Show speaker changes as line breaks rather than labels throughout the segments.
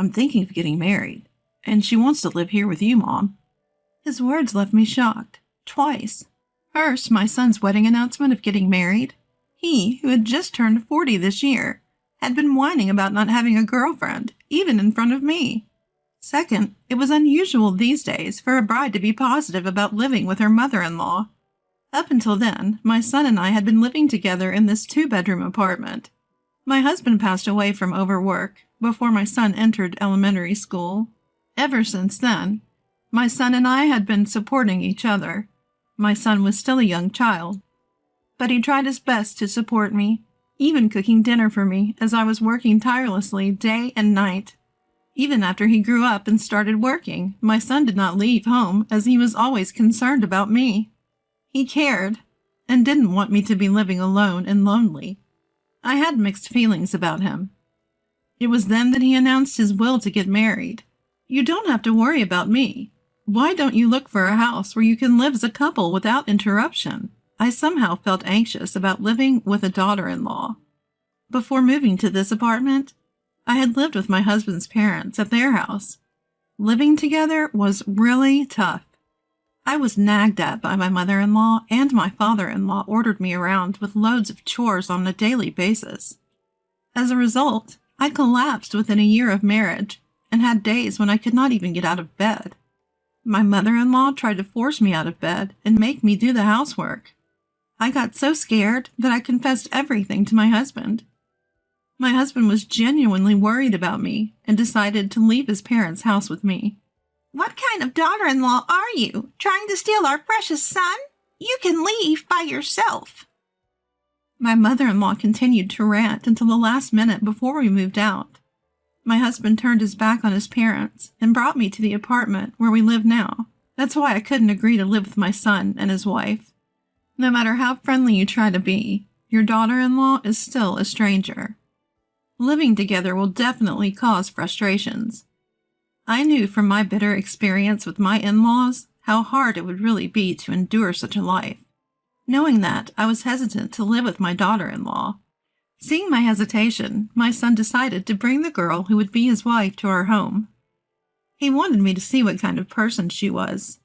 I'm thinking of getting married, and she wants to live here with you, Mom." His words left me shocked, twice. First, my son's wedding announcement of getting married. He, who had just turned 40 this year, had been whining about not having a girlfriend, even in front of me. Second, it was unusual these days for a bride to be positive about living with her mother-in-law. Up until then, my son and I had been living together in this 2-bedroom apartment. My husband passed away from overwork before my son entered elementary school. Ever since then, my son and I had been supporting each other. My son was still a young child, but he tried his best to support me, even cooking dinner for me as I was working tirelessly day and night. Even after he grew up and started working, my son did not leave home as he was always concerned about me. He cared and didn't want me to be living alone and lonely. I had mixed feelings about him. It was then that he announced his will to get married. "You don't have to worry about me. Why don't you look for a house where you can live as a couple without interruption?" I somehow felt anxious about living with a daughter-in-law. Before moving to this apartment, I had lived with my husband's parents at their house. Living together was really tough. I was nagged at by my mother-in-law, and my father-in-law ordered me around with loads of chores on a daily basis. As a result, I collapsed within a year of marriage and had days when I could not even get out of bed. My mother-in-law tried to force me out of bed and make me do the housework. I got so scared that I confessed everything to my husband. My husband was genuinely worried about me and decided to leave his parents' house with me. "What kind of daughter-in-law are you, trying to steal our precious son? You can leave by yourself." My mother-in-law continued to rant until the last minute before we moved out. My husband turned his back on his parents and brought me to the apartment where we live now. That's why I couldn't agree to live with my son and his wife. No matter how friendly you try to be, your daughter-in-law is still a stranger. Living together will definitely cause frustrations. I knew from my bitter experience with my in-laws how hard it would really be to endure such a life. Knowing that, I was hesitant to live with my daughter-in-law. Seeing my hesitation, my son decided to bring the girl who would be his wife to our home. He wanted me to see what kind of person she was.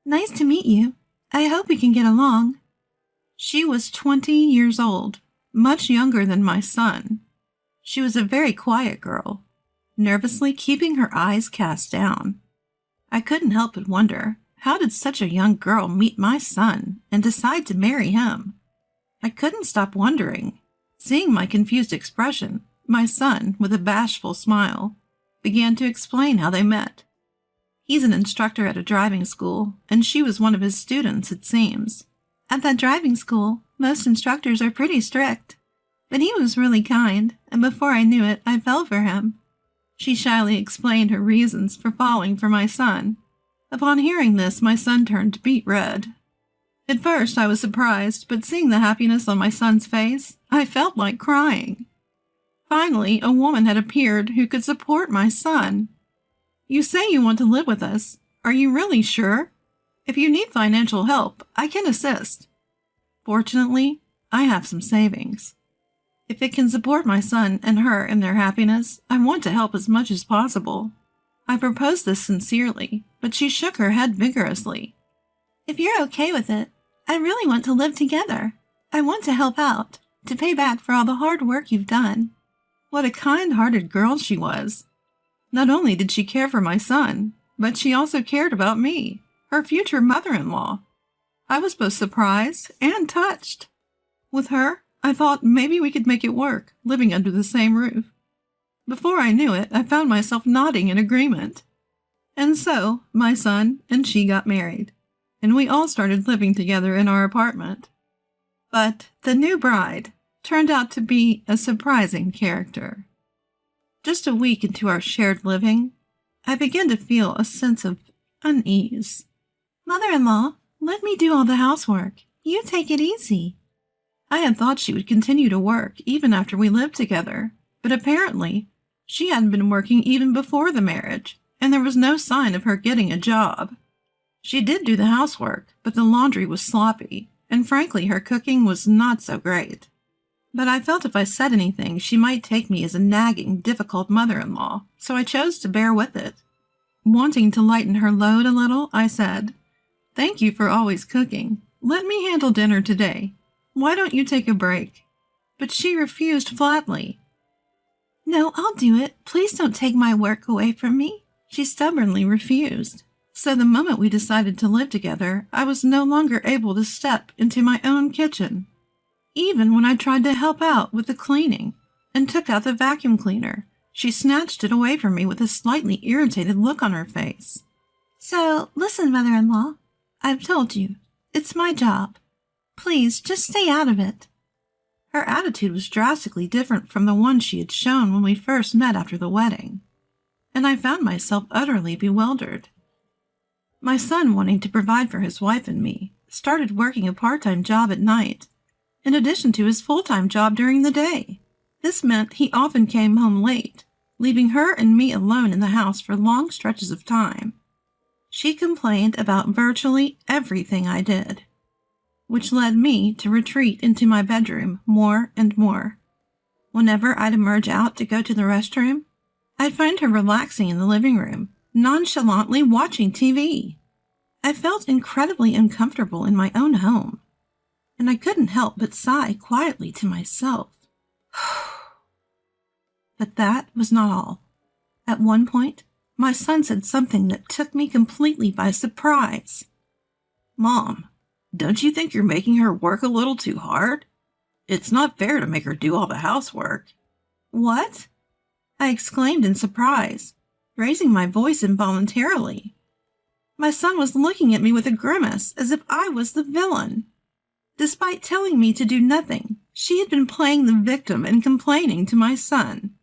"Nice to meet you. I hope we can get along." She was 20 years old, much younger than my son. She was a very quiet girl, nervously keeping her eyes cast down. I couldn't help but wonder, how did such a young girl meet my son and decide to marry him? I couldn't stop wondering. Seeing my confused expression, my son, with a bashful smile, began to explain how they met. He's an instructor at a driving school, and she was one of his students, it seems. At that driving school, most instructors are pretty strict. But he was really kind, and before I knew it, I fell for him. She shyly explained her reasons for falling for my son. Upon hearing this, my son turned beet red. At first, I was surprised, but seeing the happiness on my son's face, I felt like crying. Finally, a woman had appeared who could support my son. "You say you want to live with us. Are you really sure? If you need financial help, I can assist. Fortunately, I have some savings. If it can support my son and her in their happiness, I want to help as much as possible." I proposed this sincerely, but she shook her head vigorously. "If you're okay with it, I really want to live together. I want to help out, to pay back for all the hard work you've done." What a kind-hearted girl she was. Not only did she care for my son, but she also cared about me, her future mother-in-law. I was both surprised and touched. With her, I thought maybe we could make it work, living under the same roof. Before I knew it, I found myself nodding in agreement. And so, my son and she got married, and we all started living together in our apartment. But the new bride turned out to be a surprising character. Just a week into our shared living, I began to feel a sense of unease. "Mother-in-law, let me do all the housework. You take it easy." I had thought she would continue to work even after we lived together, but apparently she hadn't been working even before the marriage, and there was no sign of her getting a job. She did do the housework, but the laundry was sloppy, and frankly her cooking was not so great. But I felt if I said anything, she might take me as a nagging, difficult mother-in-law, so I chose to bear with it. Wanting to lighten her load a little, I said, "Thank you for always cooking. Let me handle dinner today. Why don't you take a break?" But she refused flatly. "No, I'll do it. Please don't take my work away from me." She stubbornly refused. So the moment we decided to live together, I was no longer able to step into my own kitchen. Even when I tried to help out with the cleaning and took out the vacuum cleaner, she snatched it away from me with a slightly irritated look on her face. "So, listen, mother-in-law. I've told you. It's my job. Please, just stay out of it." Her attitude was drastically different from the one she had shown when we first met after the wedding, and I found myself utterly bewildered. My son, wanting to provide for his wife and me, started working a part-time job at night, in addition to his full-time job during the day. This meant he often came home late, leaving her and me alone in the house for long stretches of time. She complained about virtually everything I did, which led me to retreat into my bedroom more and more. Whenever I'd emerge out to go to the restroom, I'd find her relaxing in the living room, nonchalantly watching TV. I felt incredibly uncomfortable in my own home, and I couldn't help but sigh quietly to myself. But that was not all. At one point, my son said something that took me completely by surprise. "Mom, don't you think you're making her work a little too hard? It's not fair to make her do all the housework." "What?" I exclaimed in surprise, raising my voice involuntarily. My son was looking at me with a grimace as if I was the villain. Despite telling me to do nothing, she had been playing the victim and complaining to my son.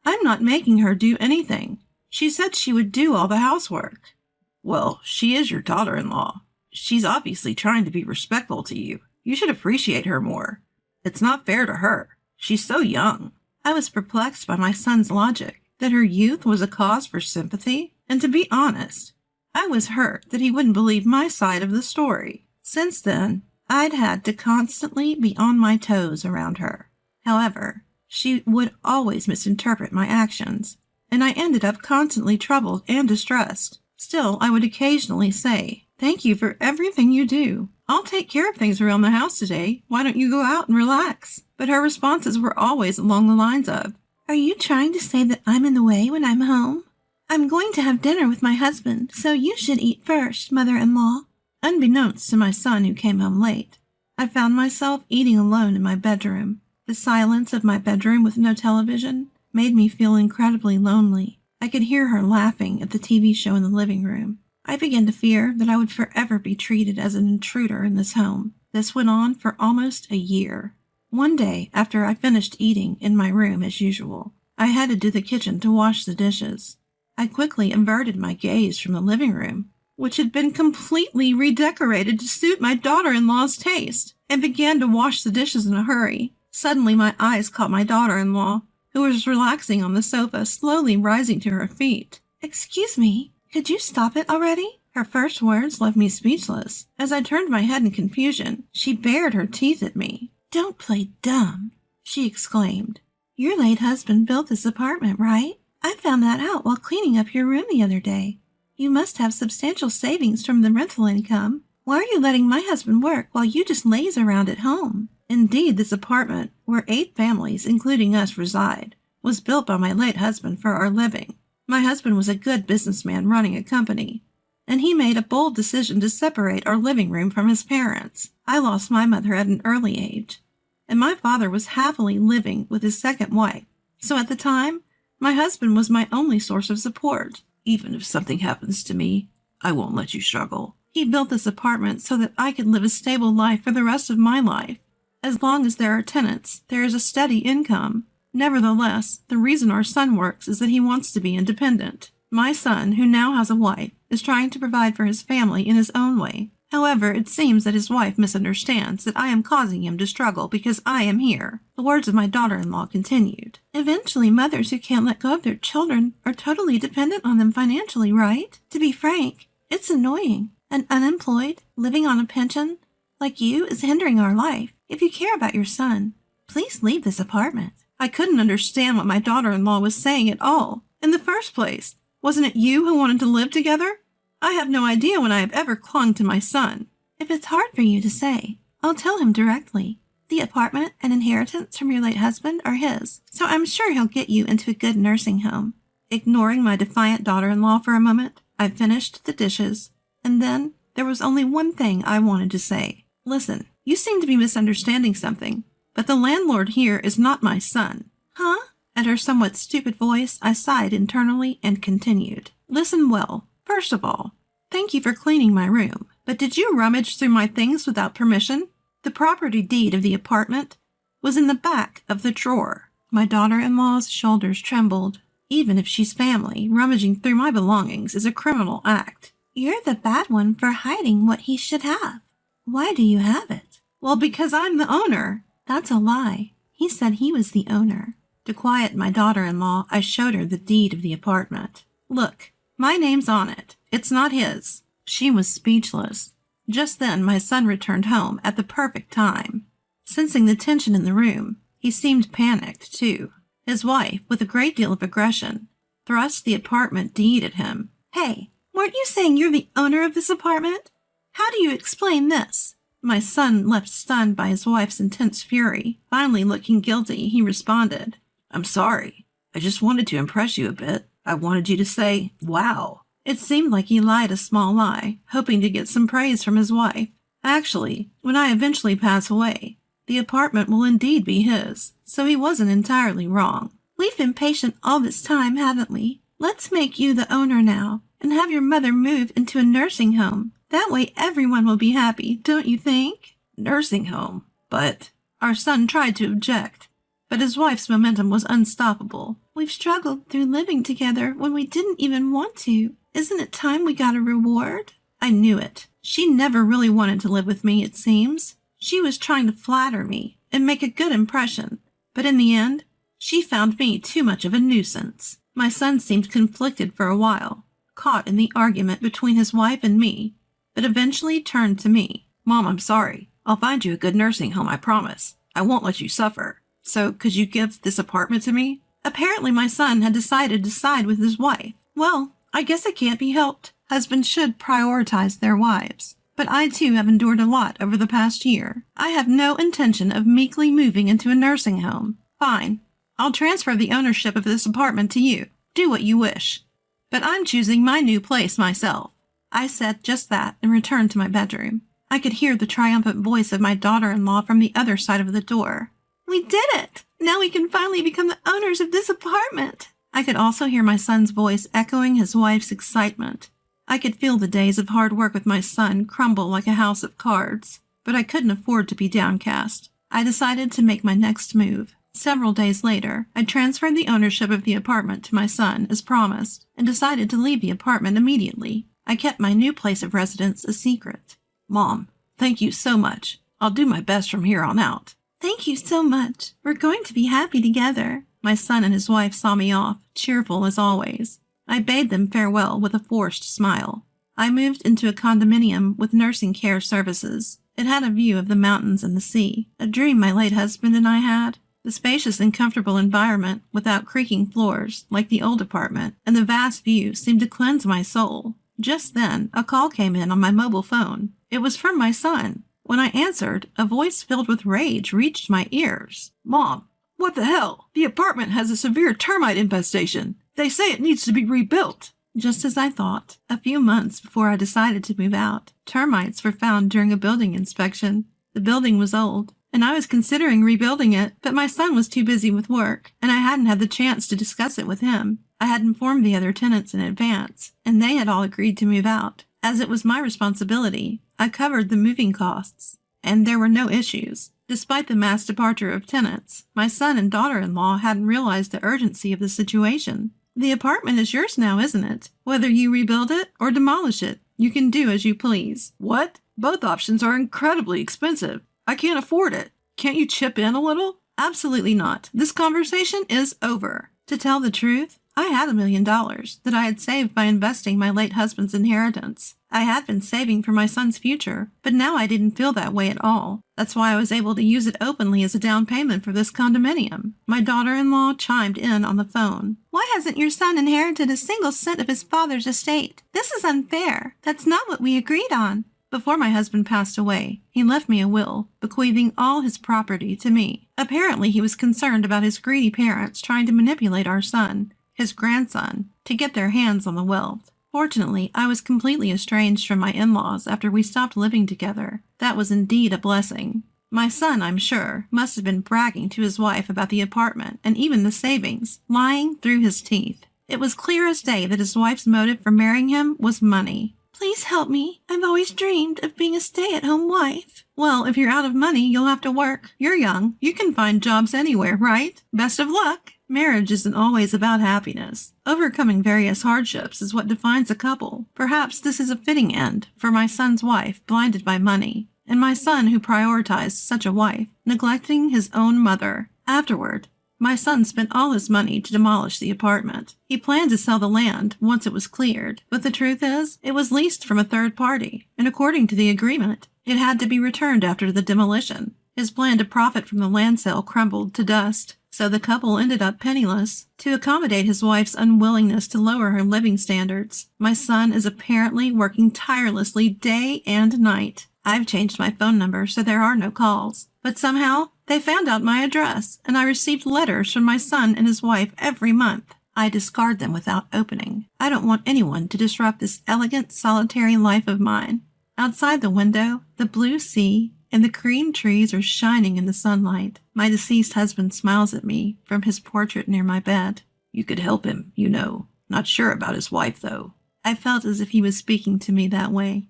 "I'm not making her do anything. She said she would do all the housework." "Well, she is your daughter-in-law. She's obviously trying to be respectful to you. You should appreciate her more. It's not fair to her. She's so young." I was perplexed by my son's logic, that her youth was a cause for sympathy, and to be honest, I was hurt that he wouldn't believe my side of the story. Since then, I'd had to constantly be on my toes around her. However, she would always misinterpret my actions, and I ended up constantly troubled and distressed. Still, I would occasionally say, "Thank you for everything you do. I'll take care of things around the house today. Why don't you go out and relax?" But her responses were always along the lines of, "Are you trying to say that I'm in the way when I'm home? I'm going to have dinner with my husband, so you should eat first, mother-in-law." Unbeknownst to my son, who came home late, I found myself eating alone in my bedroom. The silence of my bedroom with no television made me feel incredibly lonely. I could hear her laughing at the TV show in the living room. I began to fear that I would forever be treated as an intruder in this home. This went on for almost a year. One day, after I finished eating in my room as usual, I headed to the kitchen to wash the dishes. I quickly averted my gaze from the living room, which had been completely redecorated to suit my daughter-in-law's taste, and began to wash the dishes in a hurry. Suddenly my eyes caught my daughter-in-law, who was relaxing on the sofa, slowly rising to her feet. "Excuse me, could you stop it already?" Her first words left me speechless. As I turned my head in confusion, she bared her teeth at me. "Don't play dumb," she exclaimed. "Your late husband built this apartment, right? I found that out while cleaning up your room the other day. You must have substantial savings from the rental income. Why are you letting my husband work while you just laze around at home?" Indeed, this apartment, where 8 families, including us, reside, was built by my late husband for our living. My husband was a good businessman running a company, and he made a bold decision to separate our living room from his parents. I lost my mother at an early age, and my father was happily living with his second wife. So at the time, my husband was my only source of support. "Even if something happens to me, I won't let you struggle." He built this apartment so that I could live a stable life for the rest of my life. As long as there are tenants, there is a steady income. Nevertheless, the reason our son works is that he wants to be independent. My son, who now has a wife, is trying to provide for his family in his own way. However, it seems that his wife misunderstands that I am causing him to struggle because I am here. The words of my daughter-in-law continued. "Eventually, mothers who can't let go of their children are totally dependent on them financially, right? To be frank, it's annoying. And unemployed, living on a pension, like you, is hindering our life. If you care about your son, Please leave this apartment. I couldn't understand what my daughter-in-law was saying at all. In the first place, wasn't it you who wanted to live together? I have no idea when I have ever clung to my son. If it's hard for you to say, I'll tell him directly. The apartment and inheritance from your late husband are his, so I'm sure he'll get you into a good nursing home. Ignoring my defiant daughter-in-law for a moment, I finished the dishes, and then there was only one thing I wanted to say. Listen, you seem to be misunderstanding something, but the landlord here is not my son. Huh? At her somewhat stupid voice, I sighed internally and continued. Listen well. First of all, thank you for cleaning my room, but did you rummage through my things without permission? The property deed of the apartment was in the back of the drawer. My daughter-in-law's shoulders trembled. Even if she's family, rummaging through my belongings is a criminal act. You're the bad one for hiding what he should have. Why do you have it? Well, because I'm the owner. That's a lie. He said he was the owner. To quiet my daughter-in-law, I showed her the deed of the apartment. Look, my name's on it. It's not his. She was speechless. Just then, my son returned home at the perfect time. Sensing the tension in the room, he seemed panicked, too. His wife, with a great deal of aggression, thrust the apartment deed at him. Hey, weren't you saying you're the owner of this apartment? How do you explain this? My son, left stunned by his wife's intense fury, finally looking guilty, he responded, I'm sorry. I just wanted to impress you a bit. I wanted you to say, wow. It seemed like he lied a small lie, hoping to get some praise from his wife. Actually, when I eventually pass away, the apartment will indeed be his, so he wasn't entirely wrong. We've been patient all this time, haven't we? Let's make you the owner now, and have your mother move into a nursing home. That way everyone will be happy, don't you think? Nursing home? But... Our son tried to object, but his wife's momentum was unstoppable. We've struggled through living together when we didn't even want to. Isn't it time we got a reward? I knew it. She never really wanted to live with me, it seems. She was trying to flatter me and make a good impression, but in the end, she found me too much of a nuisance. My son seemed conflicted for a while, caught in the argument between his wife and me, but eventually turned to me. Mom, I'm sorry. I'll find you a good nursing home, I promise. I won't let you suffer. So, could you give this apartment to me? Apparently my son had decided to side with his wife. Well, I guess it can't be helped. Husbands should prioritize their wives. But I too have endured a lot over the past year. I have no intention of meekly moving into a nursing home. Fine. I'll transfer the ownership of this apartment to you. Do what you wish. But I'm choosing my new place myself. I said just that and returned to my bedroom. I could hear the triumphant voice of my daughter-in-law from the other side of the door. We did it! Now we can finally become the owners of this apartment. I could also hear my son's voice echoing his wife's excitement. I could feel the days of hard work with my son crumble like a house of cards, but I couldn't afford to be downcast. I decided to make my next move. Several days later, I transferred the ownership of the apartment to my son as promised, and decided to leave the apartment immediately. I kept my new place of residence a secret. Mom, thank you so much. I'll do my best from here on out. Thank you so much. We're going to be happy together. My son and his wife saw me off, cheerful as always. I bade them farewell with a forced smile. I moved into a condominium with nursing care services. It had a view of the mountains and the sea, a dream my late husband and I had. The spacious and comfortable environment, without creaking floors, like the old apartment, and the vast view seemed to cleanse my soul. Just then, a call came in on my mobile phone. It was from my son. When I answered, a voice filled with rage reached my ears. Mom, what the hell? The apartment has a severe termite infestation. They say it needs to be rebuilt. Just as I thought, a few months before I decided to move out, termites were found during a building inspection. The building was old, and I was considering rebuilding it, but my son was too busy with work, and I hadn't had the chance to discuss it with him. I had informed the other tenants in advance, and they had all agreed to move out. As it was my responsibility, I covered the moving costs, and there were no issues. Despite the mass departure of tenants, my son and daughter-in-law hadn't realized the urgency of the situation. The apartment is yours now, isn't it? Whether you rebuild it or demolish it, you can do as you please. What? Both options are incredibly expensive. I can't afford it. Can't you chip in a little? Absolutely not. This conversation is over. To tell the truth, I had $1 million that I had saved by investing my late husband's inheritance. I had been saving for my son's future, but now I didn't feel that way at all. That's why I was able to use it openly as a down payment for this condominium. My daughter-in-law chimed in on the phone. Why hasn't your son inherited a single cent of his father's estate? This is unfair. That's not what we agreed on. Before my husband passed away, he left me a will, bequeathing all his property to me. Apparently, he was concerned about his greedy parents trying to manipulate our son, his grandson, to get their hands on the wealth. Fortunately, I was completely estranged from my in-laws after we stopped living together. That was indeed a blessing. My son, I'm sure, must have been bragging to his wife about the apartment and even the savings, lying through his teeth. It was clear as day that his wife's motive for marrying him was money. Please help me. I've always dreamed of being a stay-at-home wife. Well, if you're out of money, you'll have to work. You're young. You can find jobs anywhere, right? Best of luck. Marriage isn't always about happiness. Overcoming various hardships is what defines a couple. Perhaps this is a fitting end for my son's wife blinded by money, and my son who prioritized such a wife, neglecting his own mother. Afterward, my son spent all his money to demolish the apartment. He planned to sell the land once it was cleared, but the truth is, it was leased from a third party, and according to the agreement, it had to be returned after the demolition. His plan to profit from the land sale crumbled to dust, so the couple ended up penniless. To accommodate his wife's unwillingness to lower her living standards, my son is apparently working tirelessly day and night. I've changed my phone number so there are no calls, but somehow they found out my address, and I received letters from my son and his wife every month. I discard them without opening. I don't want anyone to disrupt this elegant, solitary life of mine. Outside the window, the blue sea and the green trees are shining in the sunlight. My deceased husband smiles at me from his portrait near my bed. You could help him, you know. Not sure about his wife, though. I felt as if he was speaking to me that way.